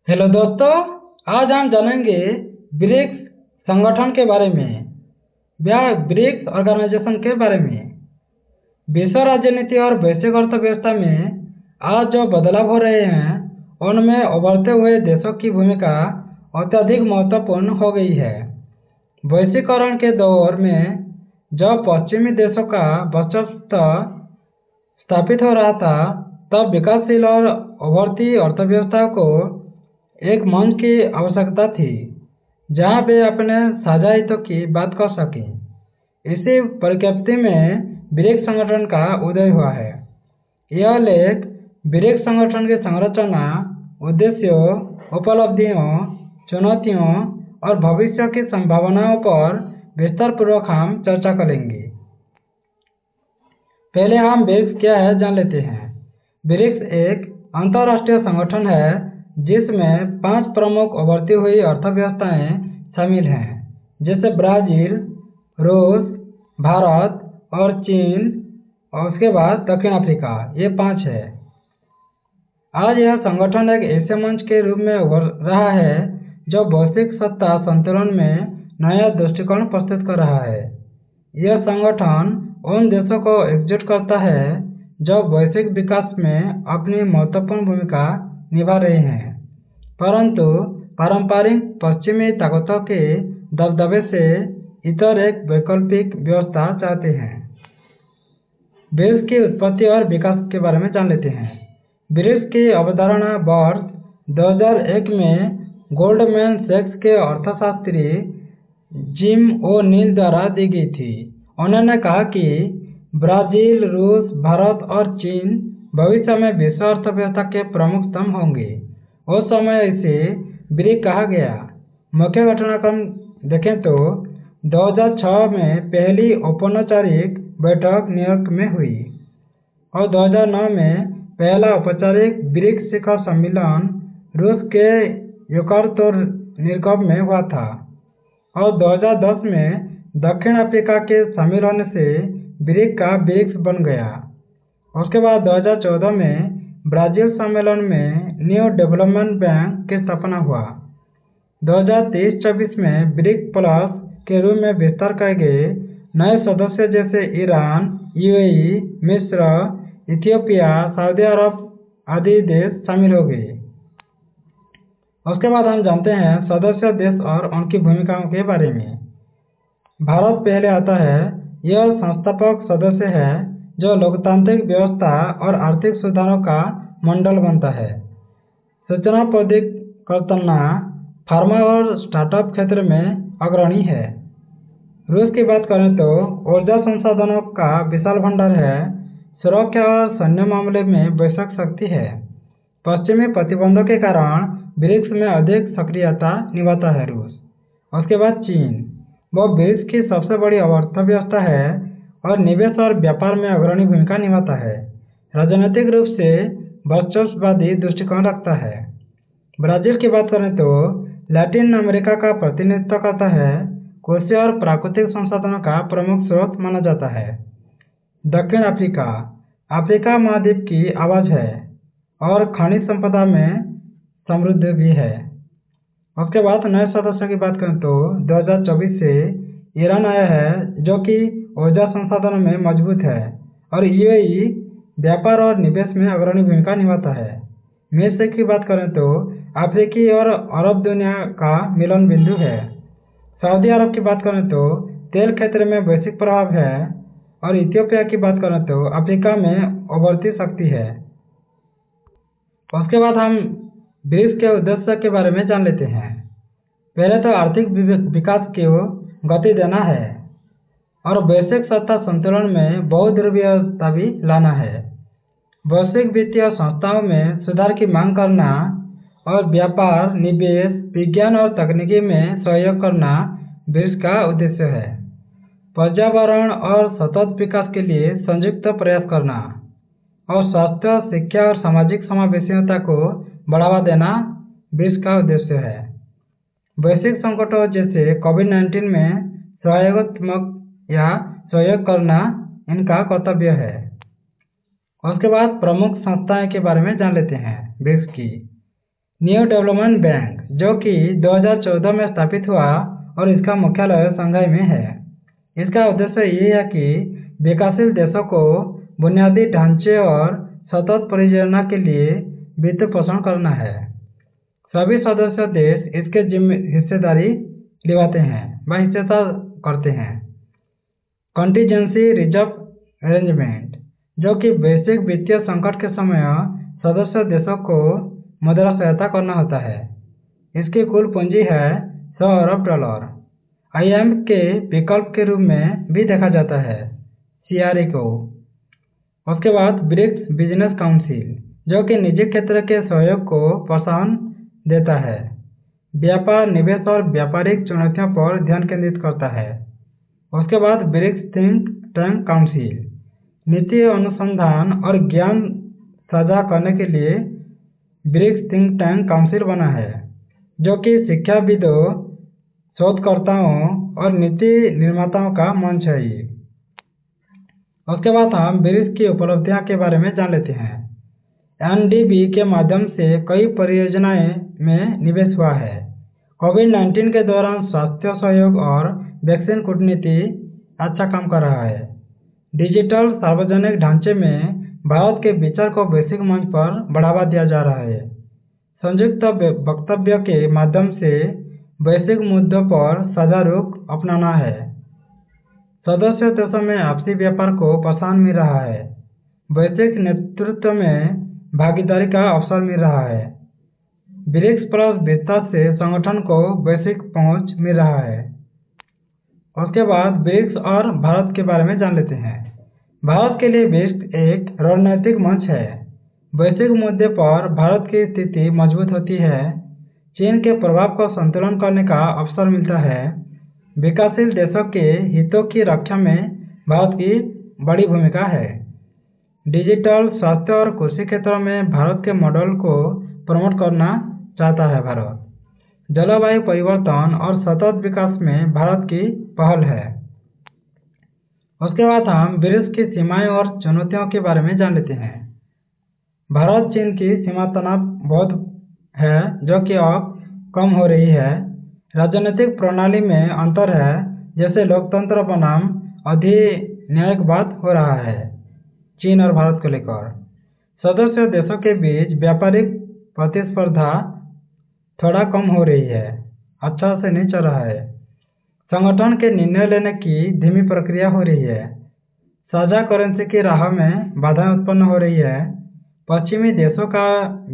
Hello दोस्तों, आज हम जानेंगे ब्रिक्स संगठन के बारे में या ब्रिक्स ऑर्गेनाइजेशन के बारे में। विश्व राजनीति और वैश्विक अर्थव्यवस्था में आज जो बदलाव हो रहे हैं उनमें उभरते हुए देशों की भूमिका अत्यधिक महत्वपूर्ण हो गई है। वैश्वीकरण के दौर में जब पश्चिमी देशों का वर्चस्व स्थापित हो रहा था, तब विकासशील और उभरती अर्थव्यवस्थाओं को एक मंच की आवश्यकता थी जहां वे अपने साझा हितों की बात कर सकें। इसी परिप्रेक्ष्य में ब्रिक्स संगठन का उदय हुआ है। यह लेख ब्रिक्स संगठन की संरचना, उद्देश्यों, उपलब्धियों, चुनौतियों और भविष्य की संभावनाओं पर विस्तार पूर्वक हम चर्चा करेंगे। पहले हम ब्रिक्स क्या है जान लेते हैं। ब्रिक्स एक अंतर्राष्ट्रीय संगठन है जिसमें 5 प्रमुख उभरती हुई अर्थव्यवस्थाएं शामिल हैं, जैसे ब्राजील, रूस, भारत और चीन, और उसके बाद दक्षिण अफ्रीका। ये 5 है। आज यह संगठन एक ऐसे मंच के रूप में उभर रहा है जो वैश्विक सत्ता संतुलन में नया दृष्टिकोण प्रस्तुत कर रहा है। यह संगठन उन देशों को एकजुट करता है जो वैश्विक विकास में अपनी महत्वपूर्ण भूमिका निभा रहे हैं, परंतु पारंपरिक पश्चिमी ताकतों के दबदबे से इतर एक वैकल्पिक व्यवस्था चाहते हैं। ब्रिक्स की उत्पत्ति और विकास के बारे में जान लेते हैं। ब्रिक्स की अवधारणा वर्ष 2001 में गोल्डमैन सैक्स के अर्थशास्त्री जिम ओ नील द्वारा दी गई थी। उन्होंने कहा कि ब्राजील, रूस, भारत और चीन भविष्य में विश्व अर्थव्यवस्था के प्रमुख स्तंभ होंगे। उस समय इसे ब्रिक्स कहा गया। मुख्य घटनाक्रम देखें तो 2006 में पहली औपचारिक बैठक न्यूयॉर्क में हुई और 2009 में पहला औपचारिक ब्रिक्स शिखर सम्मेलन रूस के यकातेरिनबर्ग में हुआ था और 2010 में दक्षिण अफ्रीका के शामिल होने से ब्रिक्स का ब्रिक्स बन गया। उसके बाद 2014 में ब्राजील सम्मेलन में न्यू डेवलपमेंट बैंक की स्थापना हुआ। 2023-24 में ब्रिक्स प्लस के रूप में विस्तार किए गए नए सदस्य जैसे ईरान, यूएई, मिस्र, इथियोपिया, सऊदी अरब आदि देश शामिल हो गए। उसके बाद हम जानते हैं सदस्य देश और उनकी भूमिकाओं के बारे में। भारत पहले आता है। यह संस्थापक सदस्य है जो लोकतांत्रिक व्यवस्था और आर्थिक सुधारों का मंडल बनता है। सूचना प्रौद्योगिकी, फार्मा और स्टार्टअप क्षेत्र में अग्रणी है। रूस की बात करें तो ऊर्जा संसाधनों का विशाल भंडार है। सुरक्षा और सैन्य मामले में वैश्विक शक्ति है। पश्चिमी प्रतिबंधों के कारण ब्रिक्स में अधिक सक्रियता निभाता है रूस। उसके बाद चीन, वह ब्रिक्स की सबसे बड़ी अर्थव्यवस्था है और निवेश और व्यापार में अग्रणी भूमिका निभाता है। राजनीतिक रूप से वर्चस्ववादी दृष्टिकोण रखता है। ब्राजील की बात करें तो लैटिन अमेरिका का प्रतिनिधित्व करता है। कृषि और प्राकृतिक संसाधनों का प्रमुख स्रोत माना जाता है। दक्षिण अफ्रीका अफ्रीका महाद्वीप की आवाज है और खनिज संपदा में समृद्ध भी है। उसके बाद नए सदस्यों की बात करें तो 2024 से ईरान आया है जो कि ऊर्जा संसाधनों में मजबूत है और यूएई व्यापार और निवेश में अग्रणी भूमिका निभाता है। मिस्र की बात करें तो अफ्रीकी और अरब दुनिया का मिलन बिंदु है। सऊदी अरब की बात करें तो तेल क्षेत्र में वैश्विक प्रभाव है और इथियोपिया की बात करें तो अफ्रीका में उभरती शक्ति है। उसके बाद हम ब्रिक्स के उद्देश्य के बारे में जान लेते हैं। पहले तो आर्थिक विकास को गति देना है और वैश्विक सत्ता संतुलन में बहुध्रुवीयता भी लाना है। वैश्विक वित्तीय संस्थाओं में सुधार की मांग करना और व्यापार, निवेश, विज्ञान और तकनीकी में सहयोग करना ब्रिक्स का उद्देश्य है। पर्यावरण और सतत विकास के लिए संयुक्त प्रयास करना और स्वास्थ्य, शिक्षा और सामाजिक समावेशिता को बढ़ावा देना ब्रिक्स का उद्देश्य है। वैश्विक संकटों जैसे कोविड-19 में सहयोगात्मक या सहयोग करना इनका कर्तव्य है। उसके बाद प्रमुख संस्थाएं के बारे में जान लेते हैं ब्रिक्स की। न्यू डेवलपमेंट बैंक, जो कि 2014 में स्थापित हुआ और इसका मुख्यालय शंघाई में है। इसका उद्देश्य ये है कि विकासशील देशों को बुनियादी ढांचे और सतत परियोजना के लिए वित्त पोषण करना है। सभी सदस्य देश इसके हिस्सेदारी निभाते हैं व हिस्सेदार करते हैं। कंटीजेंसी रिजर्व अरेंजमेंट, जो कि वैश्विक वित्तीय संकट के समय सदस्य देशों को मुद्रा सहायता करना होता है। इसकी कुल पूंजी है $100 अरब। IMF के विकल्प के रूप में भी देखा जाता है CRA को। उसके बाद ब्रिक्स बिजनेस काउंसिल, जो कि निजी क्षेत्र के सहयोग को प्रोत्साहन देता है, व्यापार, निवेश और व्यापारिक चुनौतियों पर ध्यान केंद्रित करता है। उसके बाद ब्रिक्स थिंक टैंक काउंसिल, नीति अनुसंधान और ज्ञान साझा करने के लिए ब्रिक्स थिंक टैंक काउंसिल बना है, जो कि शिक्षाविदों, शोधकर्ताओं और नीति निर्माताओं का मंच है। उसके बाद हम ब्रिक्स की उपलब्धियां के बारे में जान लेते हैं। NDB के माध्यम से कई परियोजनाएं में निवेश हुआ है। कोविड-19 के दौरान स्वास्थ्य सहयोग और वैक्सीन कूटनीति अच्छा काम कर रहा है। डिजिटल सार्वजनिक ढांचे में भारत के विचार को वैश्विक मंच पर बढ़ावा दिया जा रहा है। संयुक्त वक्तव्य के माध्यम से वैश्विक मुद्दों पर साझा रुख अपनाना है। सदस्य देशों में आपसी व्यापार को प्रोत्साहन मिल रहा है। वैश्विक नेतृत्व में भागीदारी का अवसर मिल रहा है। ब्रिक्स प्लस विस्तार से संगठन को वैश्विक पहुंच मिल रहा है। उसके बाद ब्रिक्स और भारत के बारे में जान लेते हैं। भारत के लिए ब्रिक्स एक रणनीतिक मंच है। वैश्विक मुद्दे पर भारत की स्थिति मजबूत होती है। चीन के प्रभाव को संतुलन करने का अवसर मिलता है। विकासशील देशों के हितों की रक्षा में भारत की बड़ी भूमिका है। डिजिटल, स्वास्थ्य और कृषि क्षेत्रों में भारत के मॉडल को प्रमोट करना चाहता है। भारत जलवायु परिवर्तन और सतत विकास में भारत की पहल है। उसके बाद हम ब्रिक्स की सीमाएं और चुनौतियों के बारे में जान लेते हैं। भारत चीन की सीमा तनाव बहुत है, जो कि अब कम हो रही है। राजनीतिक प्रणाली में अंतर है, जैसे लोकतंत्र बनाम अधिन्यायवाद हो रहा है चीन और भारत को लेकर। सदस्य देशों के बीच व्यापारिक प्रतिस्पर्धा थोड़ा कम हो रही है, अच्छा से नहीं चल रहा है। संगठन के निर्णय लेने की धीमी प्रक्रिया हो रही है। साझा करेंसी की राह में बाधाएं उत्पन्न हो रही है। पश्चिमी देशों का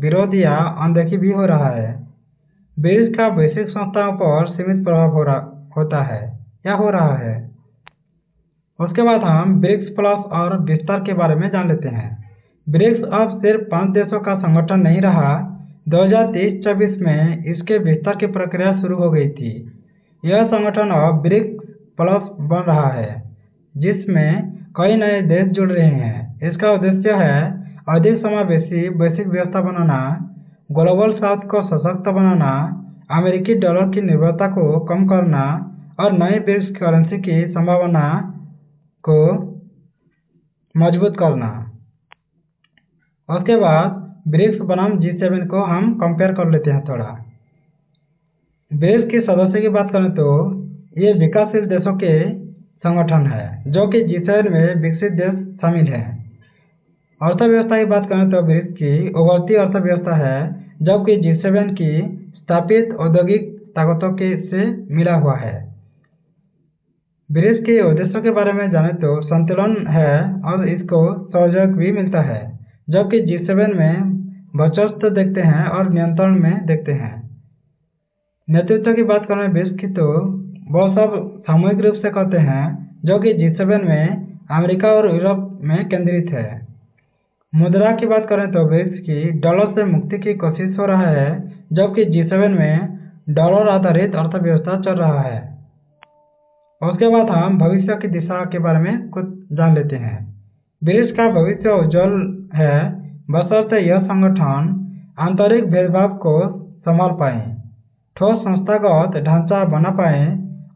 विरोध या अनदेखी भी हो रहा है। ब्रिक्स का वैश्विक संस्थाओं पर सीमित प्रभाव होता है या हो रहा है। उसके बाद हम ब्रिक्स प्लस और विस्तार के बारे में जान लेते हैं। ब्रिक्स अब सिर्फ 5 देशों का संगठन नहीं रहा। 2023-24 में इसके विस्तार की प्रक्रिया शुरू हो गई थी। यह संगठन अब ब्रिक्स प्लस बन रहा है, जिसमें कई नए देश जुड़ रहे हैं। इसका उद्देश्य है अधिक समावेशी वैश्विक व्यवस्था बनाना, ग्लोबल साउथ को सशक्त बनाना, अमेरिकी डॉलर की निर्भरता को कम करना और नई ब्रिक्स करेंसी की संभावना को मजबूत करना। उसके बाद ब्रिक्स बनाम G7 को हम कंपेयर कर लेते हैं थोड़ा। ब्रिक्स की सदस्य की बात करें तो ये विकासशील देशों के संगठन है, जो कि G7 में विकसित देश शामिल हैं। अर्थव्यवस्था की बात करें तो ब्रिक्स की उभरती अर्थव्यवस्था है, जबकि G7 की स्थापित औद्योगिक ताकतों से मिला हुआ है। ब्रिक्स के उद्देश्यों के बारे में जाने तो संतुलन है और इसको सहयोग भी मिलता है, जबकि G7 में वर्चस्व देखते हैं और नियंत्रण में देखते हैं। नेतृत्व की बात करें ब्रिक्स की तो वो सब सामूहिक रूप से करते हैं, जो कि G7 में अमेरिका और यूरोप में केंद्रित है। मुद्रा की बात करें तो ब्रिक्स की डॉलर से मुक्ति की कोशिश हो रहा है, जबकि G7 में डॉलर आधारित अर्थव्यवस्था चल रहा है। उसके बाद हम भविष्य की दिशा के बारे में कुछ जान लेते हैं। ब्रिक्स का भविष्य उज्जवल है, बशर्ते यह संगठन आंतरिक भेदभाव को संभाल पाए, ठोस संस्थागत ढांचा बना पाए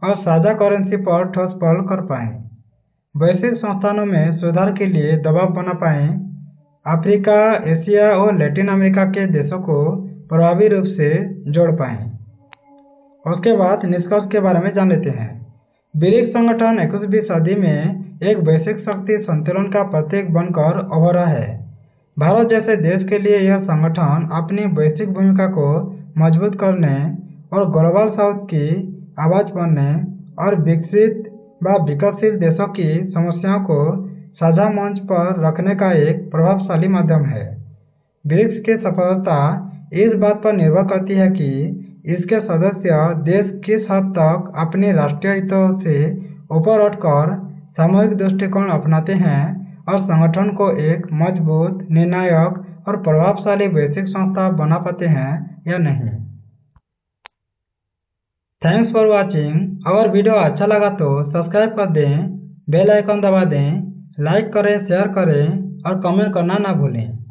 और साझा करेंसी पर ठोस पहल कर पाए, वैश्विक संस्थानों में सुधार के लिए दबाव बना पाए, अफ्रीका, एशिया और लैटिन अमेरिका के देशों को प्रभावी रूप से जोड़ पाएं। उसके बाद निष्कर्ष के बारे में जान लेते हैं। ब्रिक्स संगठन 21वीं सदी में एक वैश्विक शक्ति संतुलन का प्रतीक बनकर उभरा है। भारत जैसे देश के लिए यह संगठन अपनी वैश्विक भूमिका को मजबूत करने और ग्लोबल साउथ की आवाज बनने और विकसित व विकासशील देशों की समस्याओं को साझा मंच पर रखने का एक प्रभावशाली माध्यम है। ब्रिक्स की सफलता इस बात पर निर्भर करती है कि इसके सदस्य देश किस हद तक अपने राष्ट्रीय हितों से ऊपर उठकर सामूहिक दृष्टिकोण अपनाते हैं और संगठन को एक मजबूत, निर्णायक और प्रभावशाली वैश्विक संस्था बना पाते हैं या नहीं। Thanks for watching. अगर वीडियो अच्छा लगा तो सब्सक्राइब कर दें, बेल आइकन दबा दें, लाइक करें, शेयर करें और कमेंट करना ना भूलें।